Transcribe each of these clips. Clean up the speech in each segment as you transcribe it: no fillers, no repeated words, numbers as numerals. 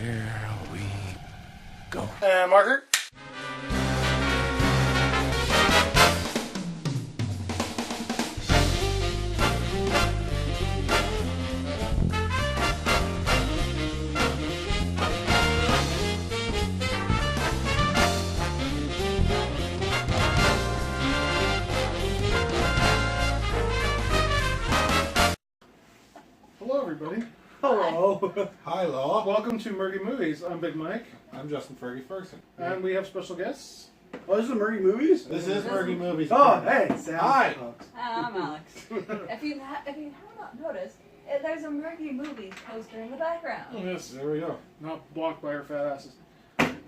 Here we go. Marker. Hello, everybody. Hello. Hi, Law. Welcome to Mergy Movies. I'm Big Mike, I'm Justin Fergy Ferguson. and we have special guests. Oh, this is the Mergy Movies? This is Mergy Movies. Oh, hey, Sam. Hi. I'm Alex. if you have not noticed, there's a Mergy Movies poster in the background. Yes, There we go. not blocked by our fat asses.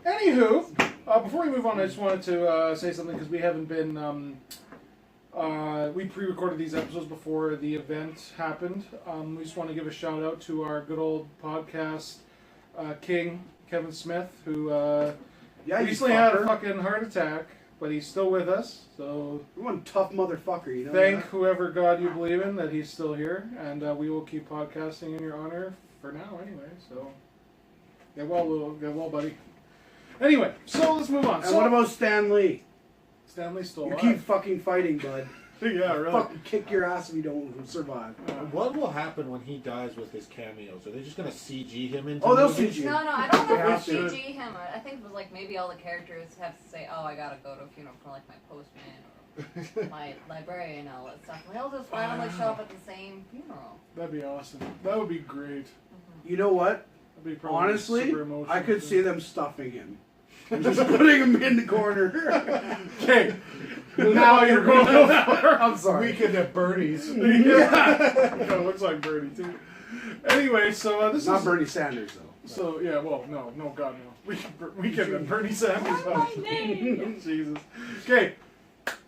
Anywho, before we move on, I just wanted to say something because we haven't been. We pre-recorded these episodes before the event happened. We just want to give a shout out to our good old podcast king, Kevin Smith, who recently had a fucking heart attack, but he's still with us. So You're one tough motherfucker, you know thank that? whoever God you believe in that he's still here, and we will keep podcasting in your honor for now, anyway. So get well, buddy. Anyway, so let's move on. And So what about Stan Lee? Stanley's still You alive. keep fucking fighting, bud. Yeah, really. Fucking kick your ass if you don't survive. What will happen when he dies with his cameos? Are they just going to CG him into Oh, they'll movies? CG. No, I don't know They if have we to. CG him. I think it was like maybe all the characters have to say, "Oh, I gotta go to a funeral for like my postman or my librarian and all that stuff." And they'll just randomly show up at the same funeral. That'd be awesome. That would be great. You know what? That'd be probably Honestly, super emotional. I could see them stuffing him. And just putting him in the corner. Okay, now you're going over. I'm sorry. Weekend at Bernie's. Yeah, it looks like Bernie too. Anyway, so this Not is Bernie Sanders, though. so yeah. Well, no, God no. We can Bernie Sanders. What's my name? Jesus. Okay.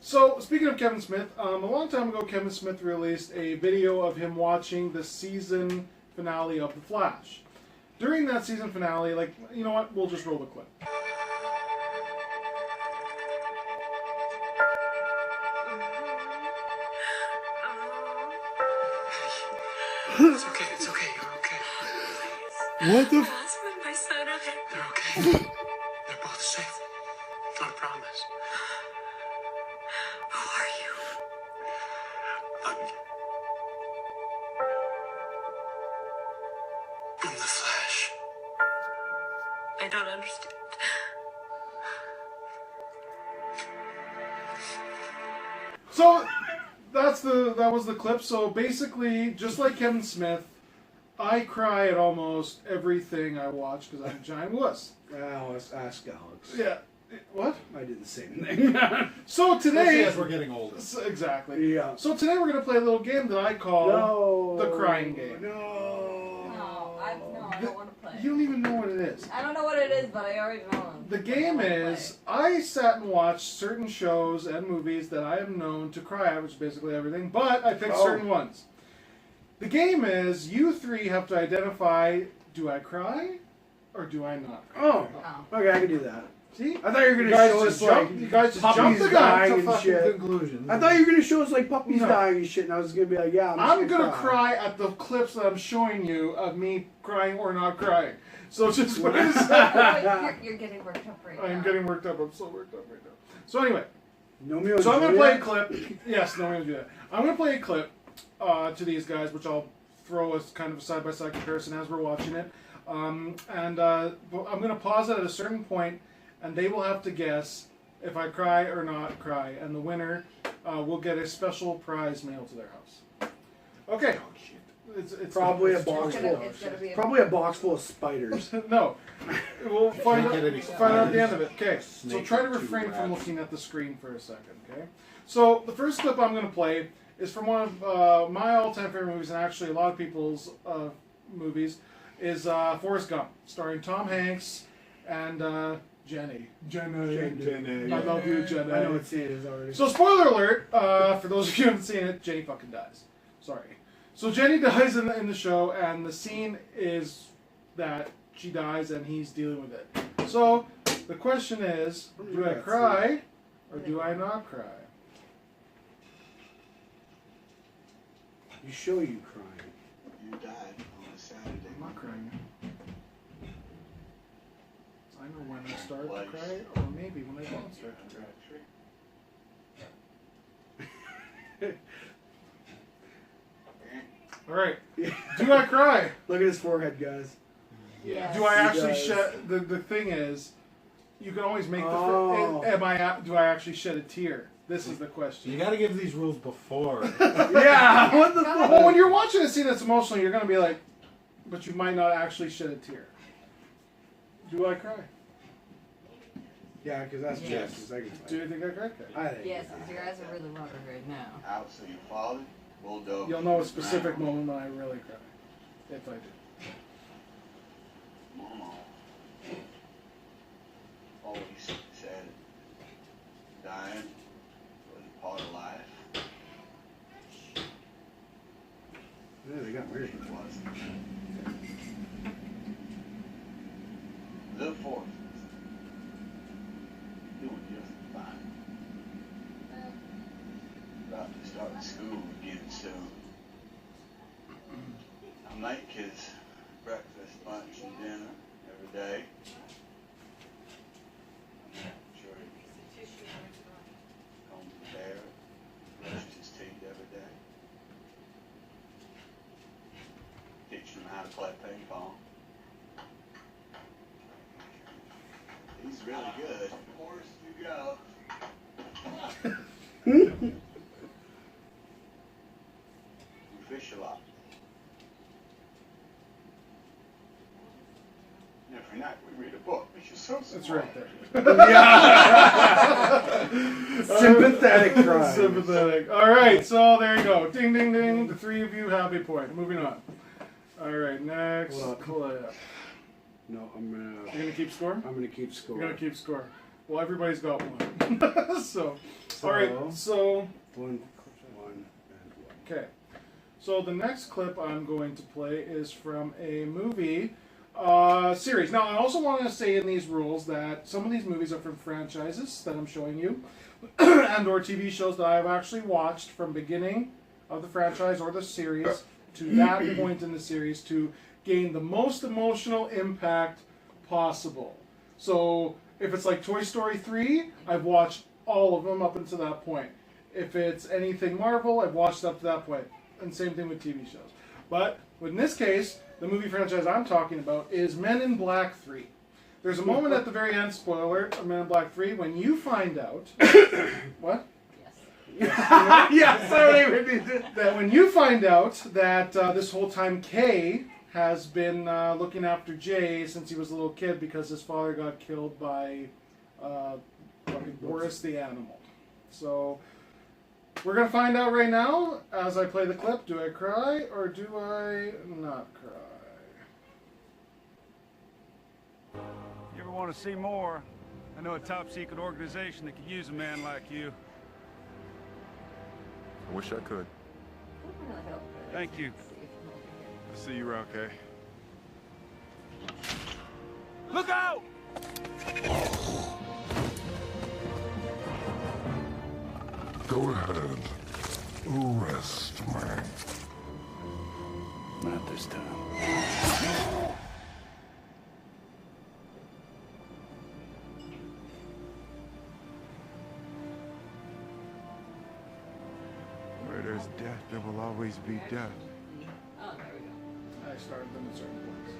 So speaking of Kevin Smith, a long time ago, Kevin Smith released a video of him watching the season finale of The Flash. During that season finale, like, you know what? We'll just roll the clip. It's okay, you're okay. What the husband, my son, They're okay. They're both safe. I promise. who are you? I'm the Flash. I don't understand. So that was the clip. So basically, just like Kevin Smith, I cry at almost everything I watch because I'm a giant wuss. Alice, ask Alex. Yeah. What? I did the same thing. So Especially today, as we're getting older. exactly. Yeah. So today we're gonna play a little game that I call No. the crying game. No, I don't want to play. You don't even know what it is. I don't know what it is, but I already know. The game is I sat and watched certain shows and movies that I am known to cry at, which is basically everything, but I picked certain ones. The game is you three have to identify: do I cry or do I not cry? Oh. Oh. Okay, I can do that. See, I thought you were you gonna guys show just us jump. like You guys just puppies jump the gun. dying That's a and fucking shit. conclusion. I thought you were gonna show us like puppies No. dying and shit, and I was gonna be like, yeah, I'm gonna cry at the clips that I'm showing you of me crying or not crying. So just what is that? You're getting worked up right now. I'm getting worked up. I'm so worked up right now. So anyway, No, so I'm gonna play a clip. Yes, no, I'm gonna do that. I'm gonna play a clip to these guys, which I'll throw as kind of a side-by-side comparison as we're watching it. I'm gonna pause it at a certain point, and they will have to guess if I cry or not cry, and the winner will get a special prize mailed to their house. Okay. It's Probably it's a box It's full. gonna, it's gonna be a Probably a box full of spiders. No. We'll find Can't out, get any find out at the end of it. Okay, so Snake try to or two refrain from rats. looking at the screen for a second, okay? So the first clip I'm going to play is from one of my all-time favorite movies, and actually a lot of people's movies, is Forrest Gump, starring Tom Hanks and Jenny. Jenny. I love you, Jenny. I know what scene it is already. So spoiler alert, for those of you who haven't seen it, Jenny fucking dies. Sorry. So Jenny dies in the show, and the scene is that she dies and he's dealing with it. So the question is, do I cry or do I not cry? You show you crying. You died on a Saturday. I'm not crying. start to cry, or maybe when I don't start to cry. All right. Do I cry? Look at his forehead, guys. Yes. Do I He actually does. shed? The thing is, you can always make Oh. do I actually shed a tear? This is the question. You got to give these rules before. Yeah, what the fuck? Well, when you're watching a scene that's emotional, you're gonna be like, but you might not actually shed a tear. Do I cry? Yeah, because that's Yes. just the second Do you fight. think I cry? I think. Yes, because your eyes are really running right now. Out so your father, bulldog. You'll know a specific moment when I really cry, if I do. Mama always said dying was a part of life. Yeah, they got married. It was. The fourth. Doing just fine. About to start school again soon. I make his breakfast, lunch, and dinner every day. I'm sure he comes prepared, brushes his teeth every day. Teaching him how to play ping pong. He's really good. Horse to go. We fish a lot. And every night we read a book, which is so It's smart. right there. Sympathetic cry. Sympathetic. All right, so there you go. Ding, ding, ding. The three of you, happy point. Moving on. All right, next Hold up. clip. No, You're gonna keep score. I'm gonna keep score. You're gonna keep score. Well, everybody's got one. So, all right. So, One. okay. So the next clip I'm going to play is from a movie series. Now, I also want to say in these rules that some of these movies are from franchises that I'm showing you, and or TV shows that I've actually watched from beginning of the franchise or the series to that point in the series to gain the most emotional impact possible. So if it's like Toy Story 3, I've watched all of them up until that point. If it's anything Marvel, I've watched up to that point. And same thing with TV shows. But in this case, the movie franchise I'm talking about is Men in Black 3. There's a moment at the very end, spoiler, of Men in Black 3, when you find out... What? Yes. Yes, I don't even need to. That when you find out that this whole time Kay has been looking after Jay since he was a little kid because his father got killed by fucking Boris the animal. So we're gonna find out right now as I play the clip. Do I cry or do I not cry? You ever want to see more? I know a top-secret organization that could use a man like you. I wish I could. Thank you. I'll see you around, Kay. Look out! Go ahead. Arrest me. Not this time. Where there's death, there will always be death. Oh, there we go. I started them at certain points.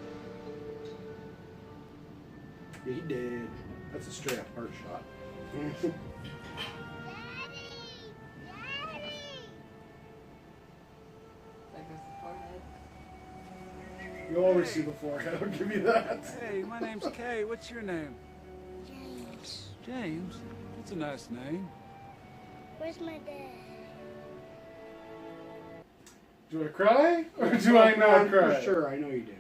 Yeah, he did. That's a straight up heart shot. There goes the forehead. You always see the forehead. I'll give you that. Hey, my name's Kay. What's your name? James, James? That's a nice name. where's my dad? Do I cry or do I not cry? For sure, I know you do.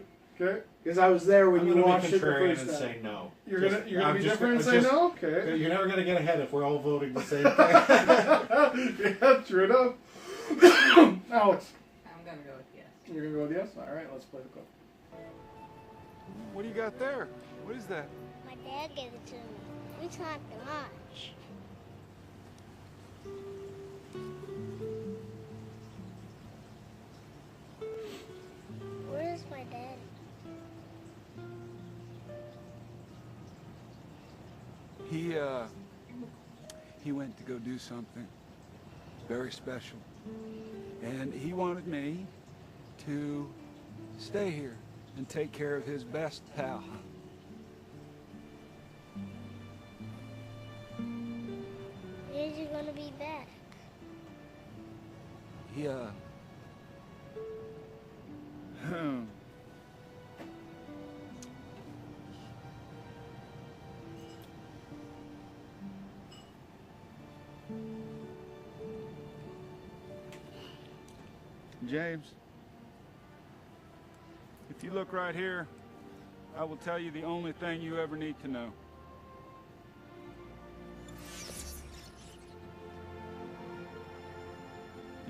Okay. Because I was there when I'm you gonna watched be it the contrarian first and time. say no. You're Just- gonna I'm be just- different and I'm say just- no? Okay. You're never gonna get ahead if we're all voting the same thing. Yeah, true enough. Alex, I'm gonna go with yes. you're gonna go with yes? Alright, let's play the clip. What do you got there? What is that? My dad gave it to me. We talked to lunch. Where's my dad? He went to go do something very special. And he wanted me to stay here and take care of his best pal. When is he gonna be back? He, James, if you look right here, I will tell you the only thing you ever need to know.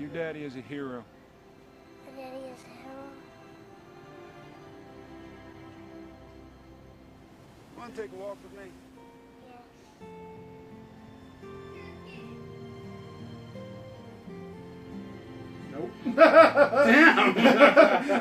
Your daddy is a hero. My daddy is a hero. Want to take a walk with me? Yes. Nope. Damn.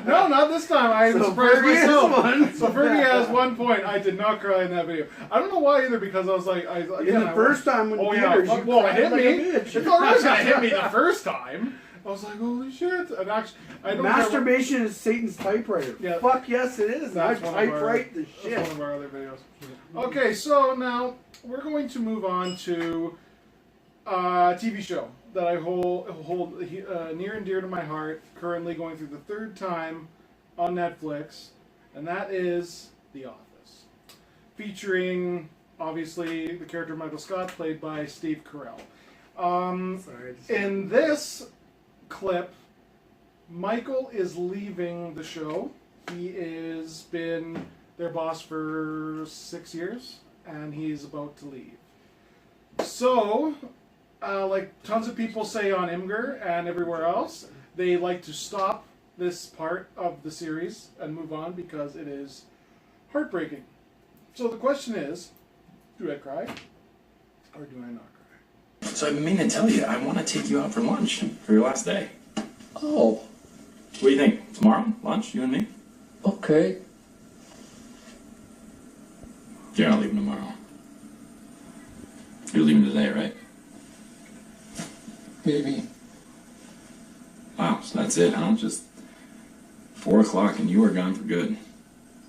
No, not this time. I So surprised Fergie has myself. one. So Fergie has 1 point. I did not cry in that video. I don't know why either, because I was like, In the first time when oh the yeah, theaters, fuck, you well, it cried hit like me. a bitch. If it was gonna hit me the first time, I was like, holy shit! And actually, I don't care what- Masturbation is Satan's typewriter. Yeah. Fuck yes, it is. I That's one of our- typewrite the That's shit. one of our other videos. Okay, so now we're going to move on to a TV show that I hold near and dear to my heart, currently going through the third time on Netflix, and that is The Office. Featuring, obviously, the character Michael Scott, played by Steve Carell. Sorry, In this clip, Michael is leaving the show. He has been their boss for 6 years, and he's about to leave. So, like tons of people say on Imgur and everywhere else, they like to stop this part of the series and move on because it is heartbreaking. So the question is, do I cry or do I not cry? So I mean to tell you, I want to take you out for lunch for your last day. Oh. What do you think? Tomorrow? Lunch? You and me? Okay. You're not leaving tomorrow. You're leaving today, right? Maybe. Wow, so that's it, huh? Just 4 o'clock and you are gone for good.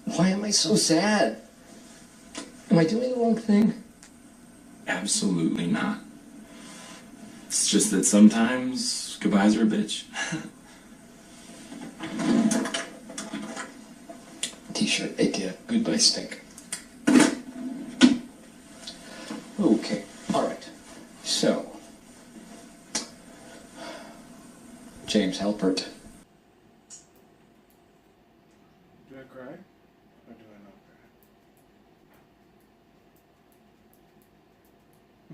Why am I so sad? Am I doing the wrong thing? Absolutely not. It's just that sometimes goodbyes are a bitch. T-shirt idea. Goodbye stink. Okay, alright. So, James Halpert. Do I cry or do I not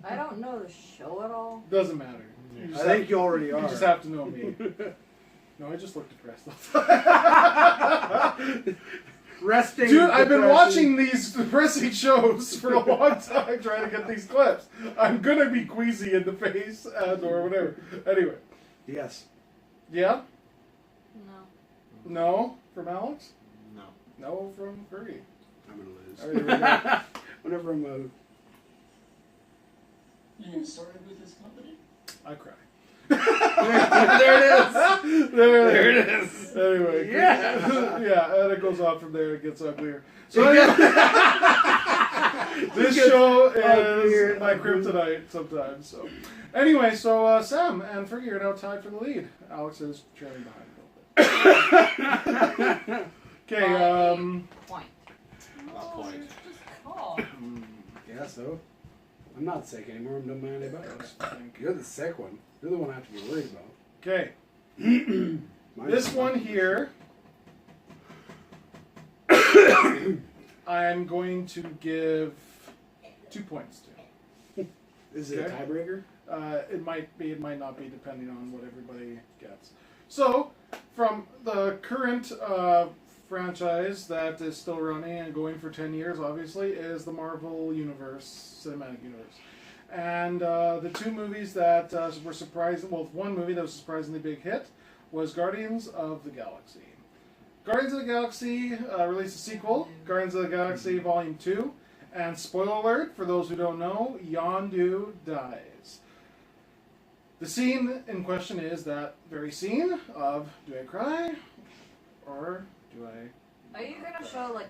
cry? I don't know the show at all. Doesn't matter. You I just think have- you already are. You just have to know me. No, I just look depressed. Resting. Dude, I've been depression. watching these depressing shows for a long time trying to get these clips. I'm gonna be queasy in the face or whatever. Anyway. Yes. Yeah? No. No? From Alex? No. No from Fergie. I'm gonna lose. All right, there we go. Whenever I'm out. You gonna start with this company? I cry. There it is. There it is. Anyway. Yeah. Yeah, and it goes on from there. It gets uglier. So this show is my kryptonite sometimes. So anyway, so Sam and Fergie are now tied for the lead. Alex is trailing behind a little bit. Okay. Point. Not point. Just call. Yeah, so. I'm not sick anymore. I'm no man about it. Thank you. You're the sick one. You're the one I have to be worried about. Okay. Mine's This not. one here, I'm going to give 2 points to. Is it a Okay. tiebreaker? It might be, it might not be, depending on what everybody gets. So, from the current franchise that is still running and going for 10 years, obviously, is the Marvel Universe, Cinematic Universe. And the two movies that were surprising, well, one movie that was a surprisingly big hit was Guardians of the Galaxy. Guardians of the Galaxy released a sequel, Guardians of the Galaxy Volume 2, And spoiler alert, for those who don't know, Yondu dies. The scene in question is that very scene of, do I cry? Or do I... Are you going to show, like,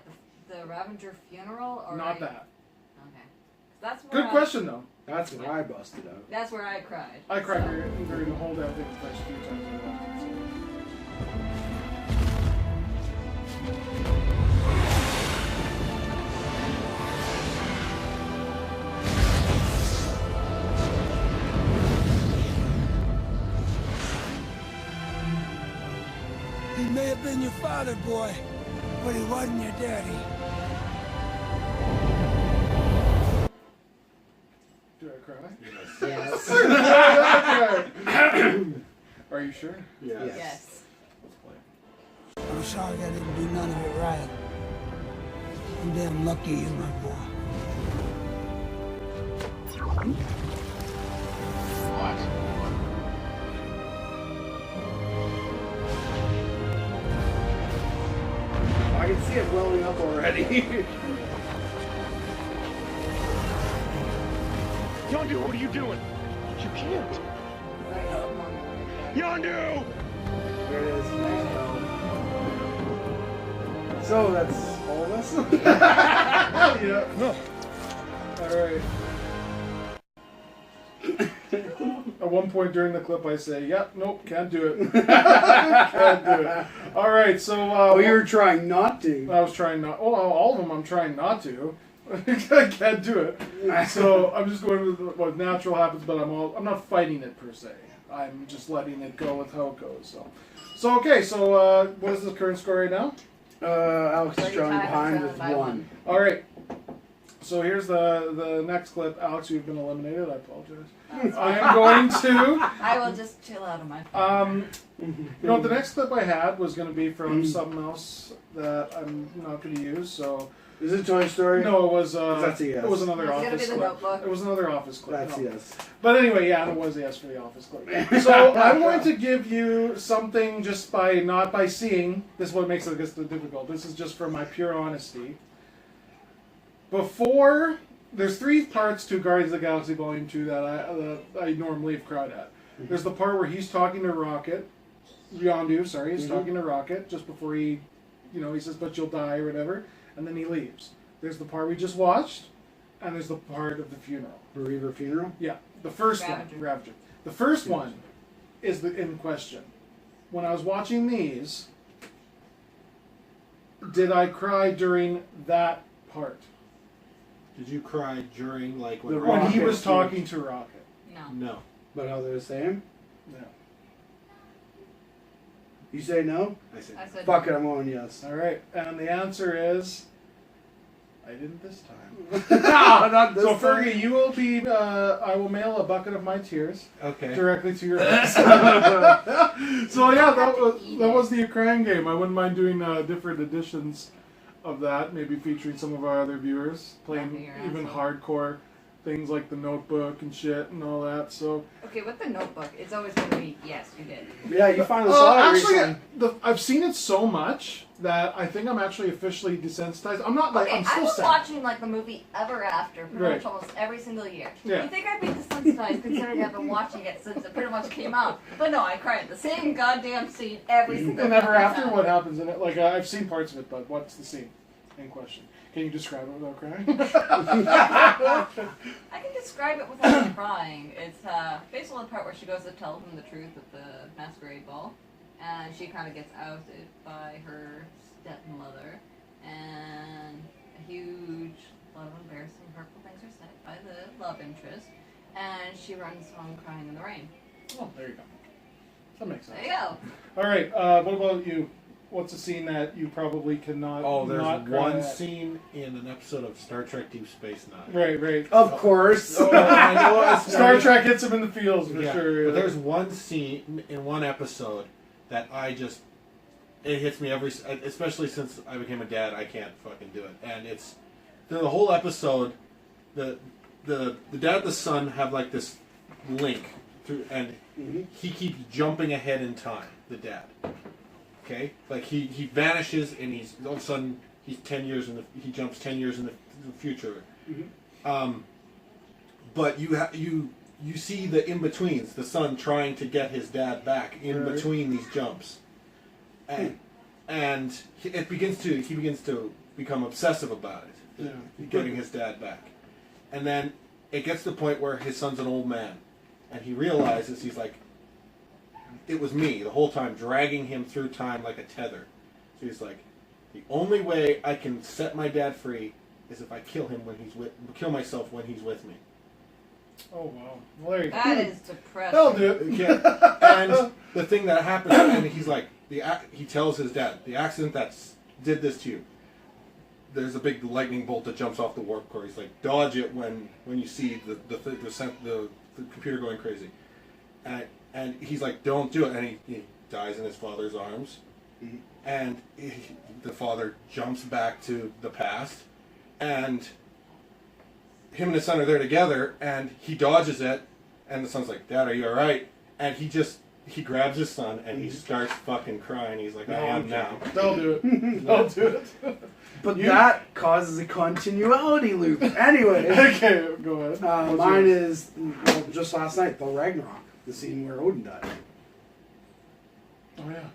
the Ravager funeral? Or Not that. Okay. That's more Good question, though. That's what I busted out. That's where I cried. I cried during the whole damn thing the first few times I watched it. He may have been your father, boy, but he wasn't your daddy. Do I cry? Yes. Are you sure? Yes. I'm sorry I didn't do none of it right. I'm damn lucky you're my boy. I can see it welling up already. Yondu, what are you doing? You can't. Yondu! There it is. So that's all of us? Yeah. Alright. At one point during the clip I say, yep, nope, can't do it. Can't do it. Alright, so... oh, you were trying not to. I was trying not... Oh, all of them I'm trying not to. I can't do it. So I'm just going with what natural happens, but I'm not fighting it per se. I'm just letting it go with how it goes. So okay, so what is the current score right now? Alex is drawing behind with 1. All right. So here's the next clip. Alex, you've been eliminated. I apologize. I am going to... I will just chill out of my phone. You know, the next clip I had was going to be from something else that I'm not going to use, so... Is it Toy Story? No, it was. That's a yes. It was another It's Office gonna be the clip. Notebook. It was another Office clip. That's yes. But anyway, yeah, it was a yes for the Office clip. So I'm going to give you something just by not by seeing. This is what makes it difficult. This is just for my pure honesty. Before, there's 3 parts to Guardians of the Galaxy Volume 2 that I normally have cried at. There's the part where he's talking to Rocket, Yondu. Sorry, he's talking to Rocket just before he says, "But you'll die" or whatever. And then he leaves. There's the part we just watched, and there's the part of the funeral. Bereaver funeral? Yeah, the first Ravager. one. Ravager. The first one is in question. When I was watching these, did I cry during that part? Did you cry during, like, The When he Rocket was scene. talking to Rocket? No. No. But how they're the same? No. You say no? I said I said Fuck it, I'm going yes. All right, and the answer is, I didn't this time. No, not this So time. Fergie, you will be. I will mail a bucket of my tears okay. directly to your house. So yeah, that was the Ukraine game. I wouldn't mind doing different editions of that, maybe featuring some of our other viewers playing Laughing your ass even off. hardcore things like the Notebook and shit and all that. So Okay, with the Notebook, it's always going to be, yes, you did. Yeah, you finally saw it actually, recently. I've seen it so much that I think I'm actually officially desensitized. I'm not like Okay, I'm I still was sad. watching like the movie Ever After pretty Right. much almost every single year. Yeah. You think I'd be desensitized considering I've been watching it since it pretty much came out. But no, I cry at the same goddamn scene every single And Ever fucking After, time. what happens in it? Like I've seen parts of it, but what's the scene in question? Can you describe it without crying? I can describe it without crying. It's based on the part where she goes to tell him the truth at the masquerade ball, and she kind of gets outed by her stepmother, and a huge lot of embarrassing, hurtful things are said by the love interest, and she runs home crying in the rain. Oh, there you go. That makes sense. There you go. All right. What about you? What's a scene that you probably cannot? Oh, there's not cry one at? scene in an episode of Star Trek Deep Space Nine. Right, right. Of course. Oh, I know it's Star Trek hits him in the feels for Yeah, sure. but there's one scene in one episode that it hits me especially since I became a dad, I can't fucking do it. And it's, the whole episode, the dad and the son have like this link through, and he keeps jumping ahead in time, the dad. Okay? Like he vanishes and he's all of a sudden he jumps 10 years in the future. Mhm. But you see the in betweens, the son trying to get his dad back in Right. between these jumps, and he begins to become obsessive about it, Yeah. getting his dad back, and then it gets to the point where his son's an old man, and he realizes he's like, it was me the whole time, dragging him through time like a tether. So he's like, the only way I can set my dad free is if I kill myself when he's with me. Oh wow. Well, there you go. That is depressing. That'll do it. Yeah. And the thing that happens, and he's like, he tells his dad, the accident that did this to you. There's a big lightning bolt that jumps off the warp core. He's like, dodge it when you see the computer going crazy. And he's like, don't do it. And he dies in his father's arms. Mhm. And the father jumps back to the past. And him and his son are there together. And he dodges it. And the son's like, Dad, are you alright? And he grabs his son and he starts fucking crying. He's like, I am now. That'll do it. That'll do it. But that causes a continuity loop. Anyway, Okay, go ahead. What's mine yours? is just last night, the Ragnarok, the scene where Odin died. Oh yeah.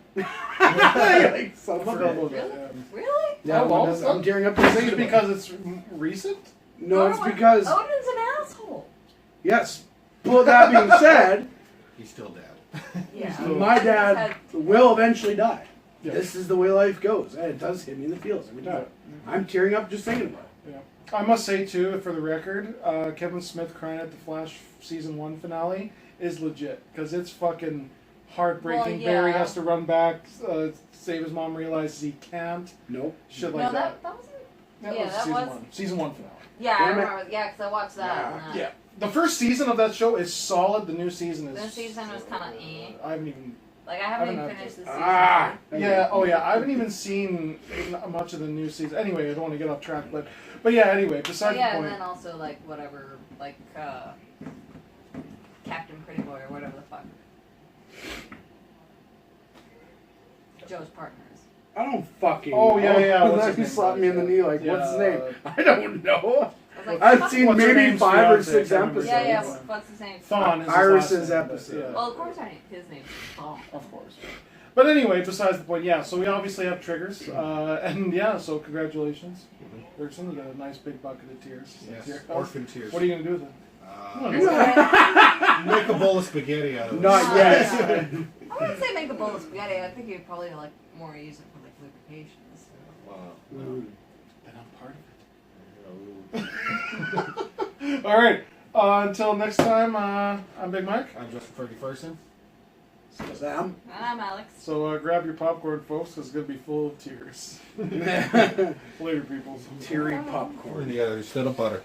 Like, so I forgot forget. about that, yeah. Really? Yeah, Oh, well, when I'm tearing up I just think thinking it's about it. because it's recent. No, it's because Odin's an asshole. yes. But that being said, He's still dead. Yeah. my dad will eventually die. Yeah. This is the way life goes, and it does hit me in the feels every time. I'm tearing up just thinking about it. Yeah. I must say too, for the record, Kevin Smith crying at the Flash season 1 finale is legit because it's fucking heartbreaking. Well, yeah. Barry has to run back, save his mom, realizes he can't. Nope. Shit No, like that wasn't. That yeah, was that season was. 1. Season 1 finale. Yeah, I Damn it. remember. Yeah, because I watched that. and, Yeah. The first season of that show is solid. The new season is. The season was kind of I haven't even. Like I haven't I even haven't finished the season. Ah! Yeah. Oh yeah. I haven't even seen much of the new season. Anyway, I don't want to get off track, but yeah. Anyway, besides Yeah, the and point. then also like whatever, like Captain Pretty Boy or whatever the fuck. Joe's partners. I don't fucking Oh, yeah, know. yeah, what's He his name? slapped me in the knee like, Yeah. what's his name? I don't know. I was like, I've fuck. seen What's her maybe name's 5 or fiancé? 6 I can't remember. episodes. Yeah, yeah. Yeah. What's his name? Thawne is his Iris's last name, but, episode. yeah. Well, of course, his name's Thawne. Of course. But anyway, besides the point, yeah, so we obviously have triggers. And yeah, so congratulations. Dirksen, you got a nice big bucket of tears. Yes. Tear- Orphan tears. What are you going to do with it? Make a bowl of spaghetti out of it. Not yet. I wouldn't say make a bowl of spaghetti. I think you'd probably like more use it for like lubrications. Mm. Then I'm part of it. All right. Until next time, I'm Big Mike. I'm Justin Ferguson. Sam? And I'm Alex. So grab your popcorn, folks, because it's going to be full of tears. Later, people. Teary popcorn. Or the other instead of butter.